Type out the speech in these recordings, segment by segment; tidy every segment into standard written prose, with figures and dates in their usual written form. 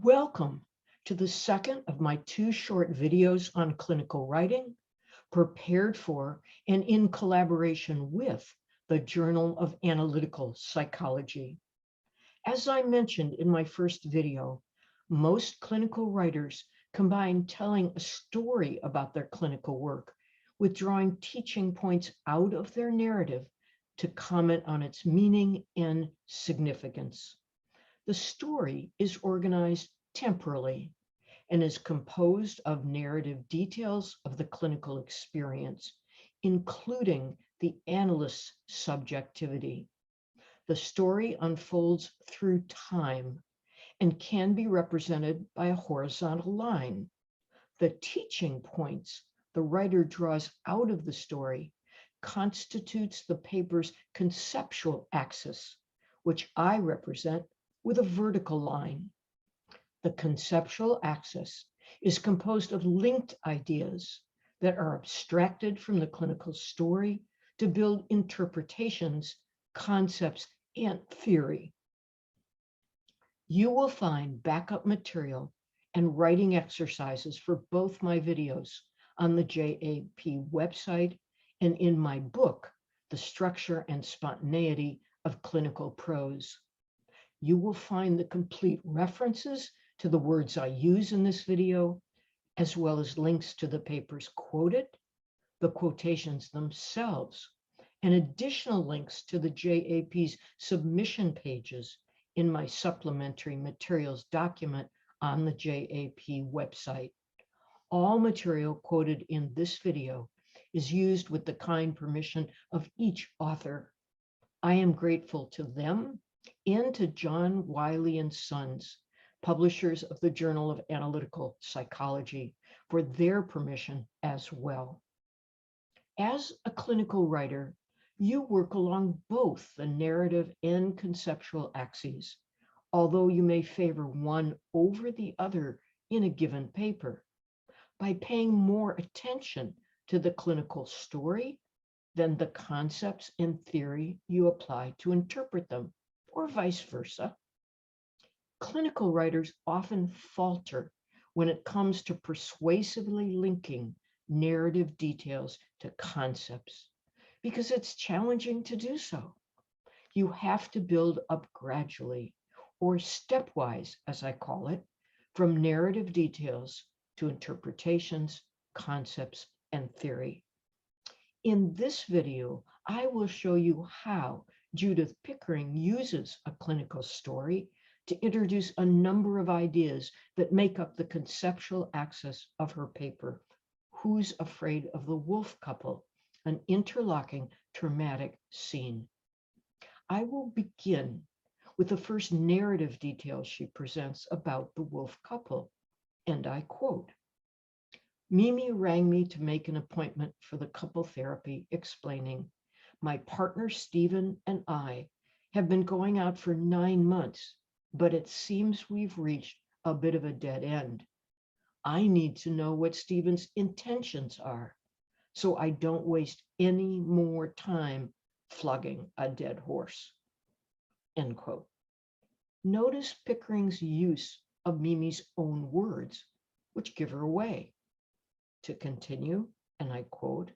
Welcome to the second of my two short videos on clinical writing, prepared for and in collaboration with the Journal of Analytical Psychology. As I mentioned in my first video, most clinical writers combine telling a story about their clinical work with drawing teaching points out of their narrative to comment on its meaning and significance. The story is organized temporally and is composed of narrative details of the clinical experience, including the analyst's subjectivity. The story unfolds through time and can be represented by a horizontal line. The teaching points the writer draws out of the story constitutes the paper's conceptual axis, which I represent with a vertical line. The conceptual axis is composed of linked ideas that are abstracted from the clinical story to build interpretations, concepts, and theory. You will find backup material and writing exercises for both my videos on the JAP website and in my book, The Structure and Spontaneity of Clinical Prose. You will find the complete references to the words I use in this video, as well as links to the papers quoted, the quotations themselves, and additional links to the JAP's submission pages in my supplementary materials document on the JAP website. All material quoted in this video is used with the kind permission of each author. I am grateful to them and to John Wiley & Sons, publishers of the Journal of Analytical Psychology, for their permission as well. As a clinical writer, you work along both the narrative and conceptual axes, although you may favor one over the other in a given paper. By paying more attention to the clinical story than the concepts and theory you apply to interpret them, or vice versa. Clinical writers often falter when it comes to persuasively linking narrative details to concepts because it's challenging to do so. You have to build up gradually, or stepwise, as I call it, from narrative details to interpretations, concepts, and theory. In this video, I will show you how Judith Pickering uses a clinical story to introduce a number of ideas that make up the conceptual axis of her paper, Who's Afraid of the Wolf Couple, an interlocking traumatic scene. I will begin with the first narrative details she presents about the wolf couple, and I quote, "Mimi rang me to make an appointment for the couple therapy, explaining, my partner Stephen and I have been going out for 9 months, but it seems we've reached a bit of a dead end. I need to know what Stephen's intentions are, so I don't waste any more time flogging a dead horse." End quote. Notice Pickering's use of Mimi's own words, which give her away. To continue, and I quote,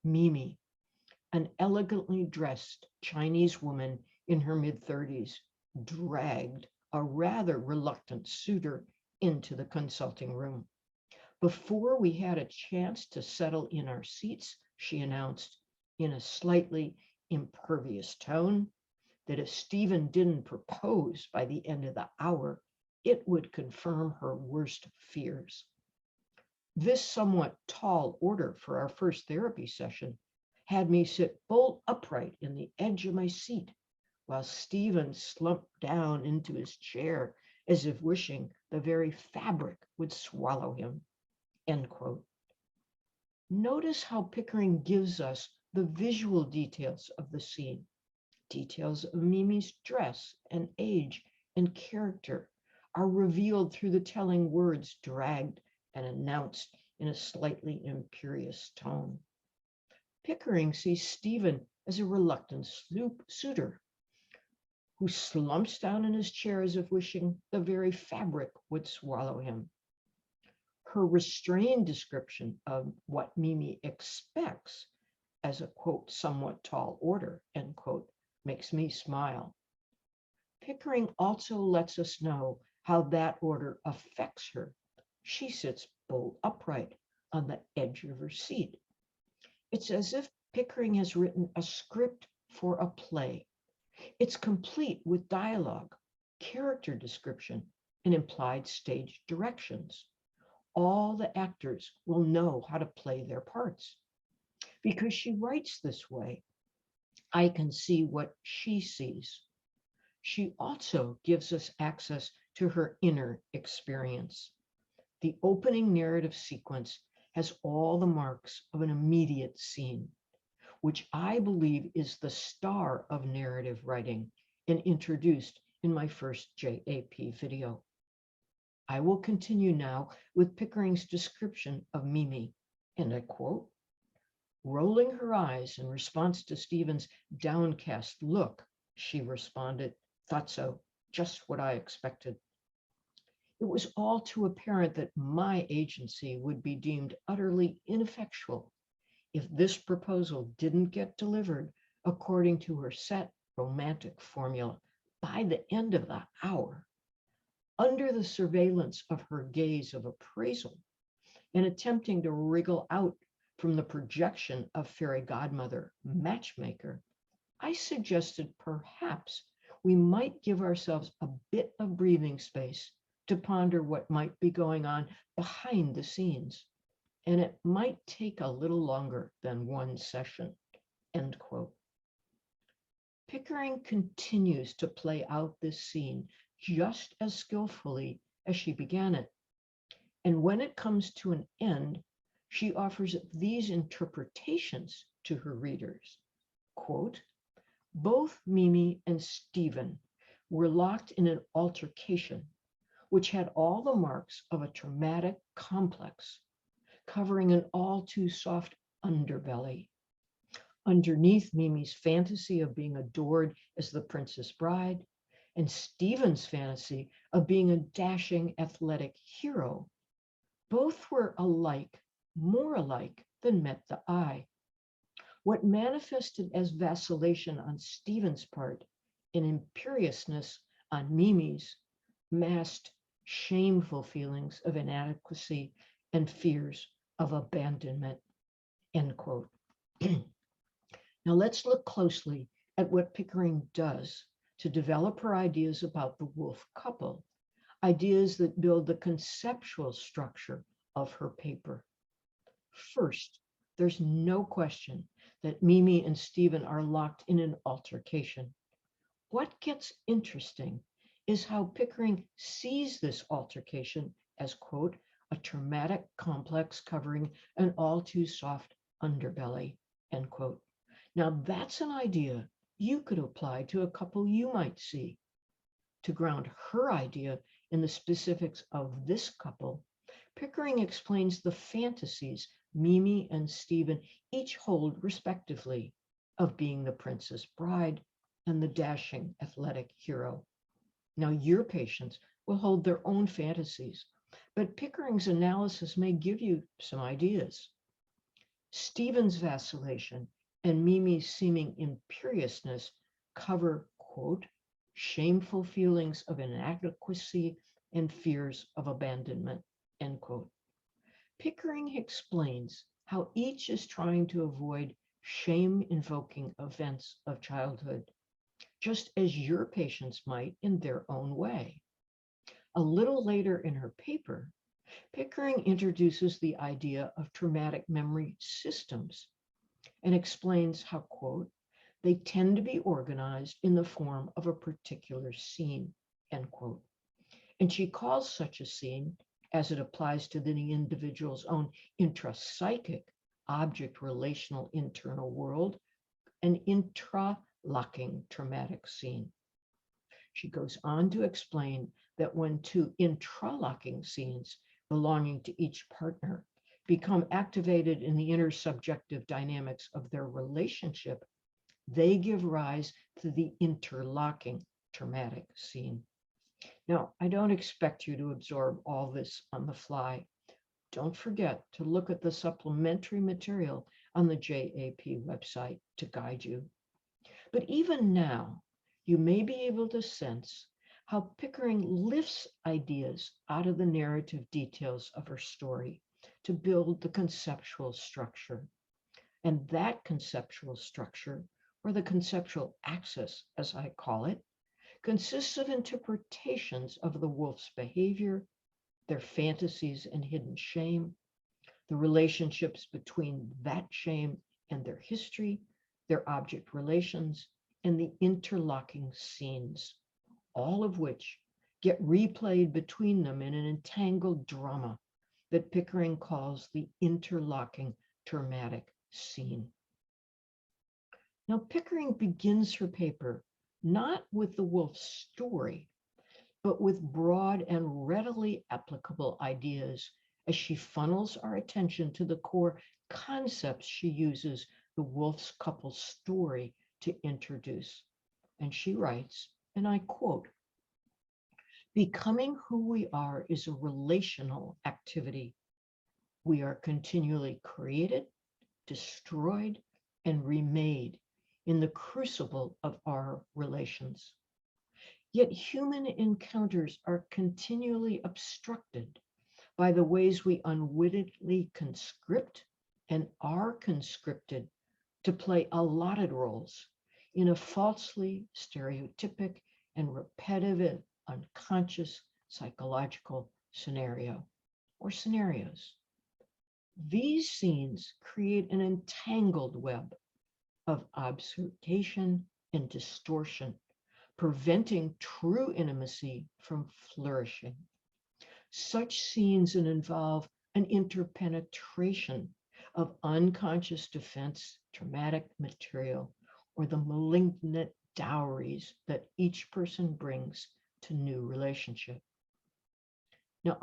"Mimi, an elegantly dressed Chinese woman in her mid-30s, dragged a rather reluctant suitor into the consulting room. Before we had a chance to settle in our seats, she announced in a slightly impervious tone that if Stephen didn't propose by the end of the hour, it would confirm her worst fears. This somewhat tall order for our first therapy session had me sit bolt upright in the edge of my seat, while Stephen slumped down into his chair as if wishing the very fabric would swallow him." End quote. Notice how Pickering gives us the visual details of the scene. Details of Mimi's dress and age and character are revealed through the telling words dragged and announced in a slightly imperious tone. Pickering sees Stephen as a reluctant suitor, who slumps down in his chair as if wishing the very fabric would swallow him. Her restrained description of what Mimi expects as a, quote, somewhat tall order, end quote, makes me smile. Pickering also lets us know how that order affects her. She sits bolt upright on the edge of her seat. It's as if Pickering has written a script for a play. It's complete with dialogue, character description, and implied stage directions. All the actors will know how to play their parts. Because she writes this way, I can see what she sees. She also gives us access to her inner experience. The opening narrative sequence has all the marks of an immediate scene, which I believe is the star of narrative writing and introduced in my first JAP video. I will continue now with Pickering's description of Mimi, and I quote, rolling her eyes in response to Stephen's downcast look, she responded, thought so, just what I expected. It was all too apparent that my agency would be deemed utterly ineffectual if this proposal didn't get delivered according to her set romantic formula by the end of the hour. Under the surveillance of her gaze of appraisal and attempting to wriggle out from the projection of fairy godmother matchmaker, I suggested perhaps we might give ourselves a bit of breathing space to ponder what might be going on behind the scenes, and it might take a little longer than one session, end quote. Pickering continues to play out this scene just as skillfully as she began it. And when it comes to an end, she offers these interpretations to her readers. Quote, both Mimi and Stephen were locked in an altercation, which had all the marks of a traumatic complex, covering an all too soft underbelly. Underneath Mimi's fantasy of being adored as the Princess Bride, and Stephen's fantasy of being a dashing athletic hero, both were alike, more alike than met the eye. What manifested as vacillation on Stephen's part and imperiousness on Mimi's masked shameful feelings of inadequacy and fears of abandonment, end quote. Now let's look closely at what Pickering does to develop her ideas about the wolf couple, ideas that build the conceptual structure of her paper. First, there's no question that Mimi and Stephen are locked in an altercation. What gets interesting is how Pickering sees this altercation as, quote, a traumatic complex covering an all too soft underbelly, end quote. Now that's an idea you could apply to a couple you might see. To ground her idea in the specifics of this couple, Pickering explains the fantasies Mimi and Stephen each hold respectively of being the Princess Bride and the dashing athletic hero. Now your patients will hold their own fantasies, but Pickering's analysis may give you some ideas. Stephen's vacillation and Mimi's seeming imperiousness cover, quote, shameful feelings of inadequacy and fears of abandonment, end quote. Pickering explains how each is trying to avoid shame-invoking events of childhood, just as your patients might in their own way. A little later in her paper, Pickering introduces the idea of traumatic memory systems and explains how, quote, they tend to be organized in the form of a particular scene, end quote. And she calls such a scene, as it applies to the individual's own intrapsychic object relational internal world, an intralocking traumatic scene. She goes on to explain that when two intralocking scenes belonging to each partner become activated in the intersubjective dynamics of their relationship, they give rise to the interlocking traumatic scene. Now, I don't expect you to absorb all this on the fly. Don't forget to look at the supplementary material on the JAP website to guide you. But even now, you may be able to sense how Pickering lifts ideas out of the narrative details of her story to build the conceptual structure. And that conceptual structure, or the conceptual axis, as I call it, consists of interpretations of the wolf's behavior, their fantasies and hidden shame, the relationships between that shame and their history, their object relations, and the interlocking scenes, all of which get replayed between them in an entangled drama that Pickering calls the interlocking traumatic scene. Now, Pickering begins her paper not with the wolf's story, but with broad and readily applicable ideas as she funnels our attention to the core concepts she uses the wolf's couple story to introduce. And she writes, and I quote, "Becoming who we are is a relational activity. We are continually created, destroyed, and remade in the crucible of our relations. Yet human encounters are continually obstructed by the ways we unwittingly conscript and are conscripted to play allotted roles in a falsely stereotypic and repetitive unconscious psychological scenario or scenarios. These scenes create an entangled web of obfuscation and distortion, preventing true intimacy from flourishing. Such scenes involve an interpenetration of unconscious defense, traumatic material, or the malignant dowries that each person brings to new relationship." Now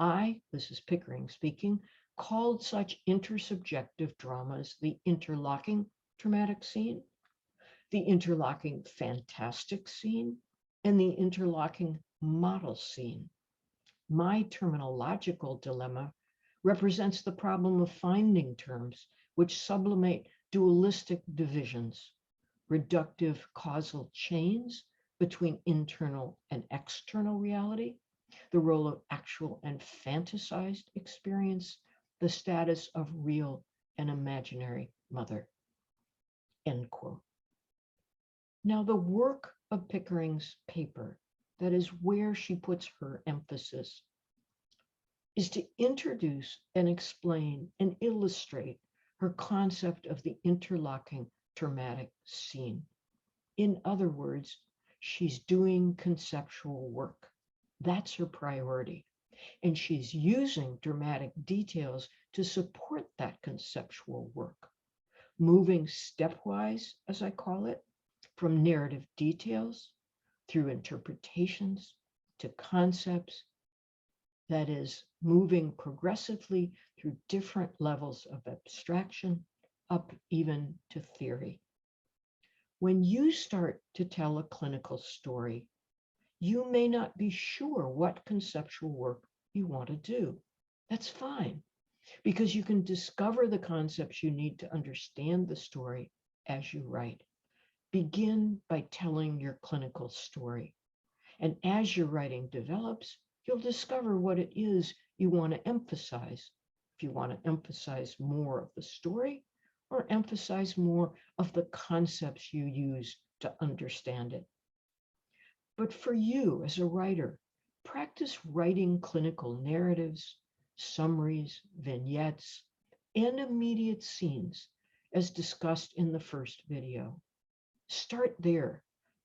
this is Pickering speaking, called such intersubjective dramas the interlocking traumatic scene, the interlocking fantastic scene, and the interlocking model scene. My terminological dilemma represents the problem of finding terms which sublimate dualistic divisions, reductive causal chains between internal and external reality, the role of actual and fantasized experience, the status of real and imaginary mother. End quote. Now, the work of Pickering's paper, that is where she puts her emphasis, is to introduce and explain and illustrate her concept of the interlocking traumatic scene. In other words, she's doing conceptual work. That's her priority. And she's using dramatic details to support that conceptual work, moving stepwise, as I call it, from narrative details through interpretations to concepts, that is, moving progressively through different levels of abstraction up even to theory. When you start to tell a clinical story, you may not be sure what conceptual work you want to do. That's fine, because you can discover the concepts you need to understand the story as you write. Begin by telling your clinical story. And as your writing develops, you'll discover what it is you want to emphasize. If you want to emphasize more of the story or emphasize more of the concepts you use to understand it. But for you as a writer, practice writing clinical narratives, summaries, vignettes, and immediate scenes as discussed in the first video. Start there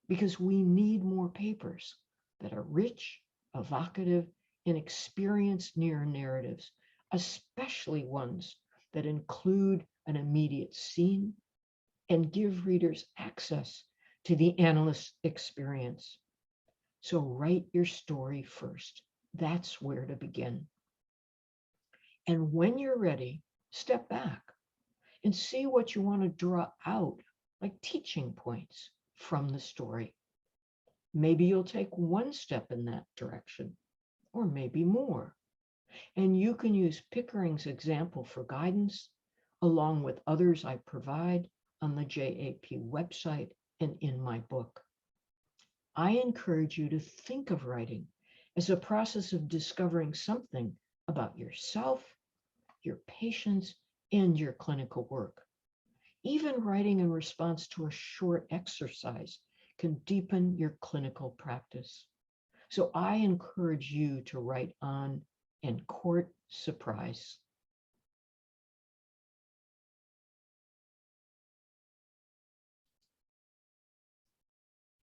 because we need more papers that are rich, evocative, and experience near narratives, especially ones that include an immediate scene and give readers access to the analyst's experience. So write your story first. That's where to begin. And when you're ready, step back and see what you want to draw out, like teaching points from the story. Maybe you'll take one step in that direction, or maybe more. And you can use Pickering's example for guidance, along with others I provide on the JAP website and in my book. I encourage you to think of writing as a process of discovering something about yourself, your patients, and your clinical work. Even writing in response to a short exercise can deepen your clinical practice. So I encourage you to write on and court surprise.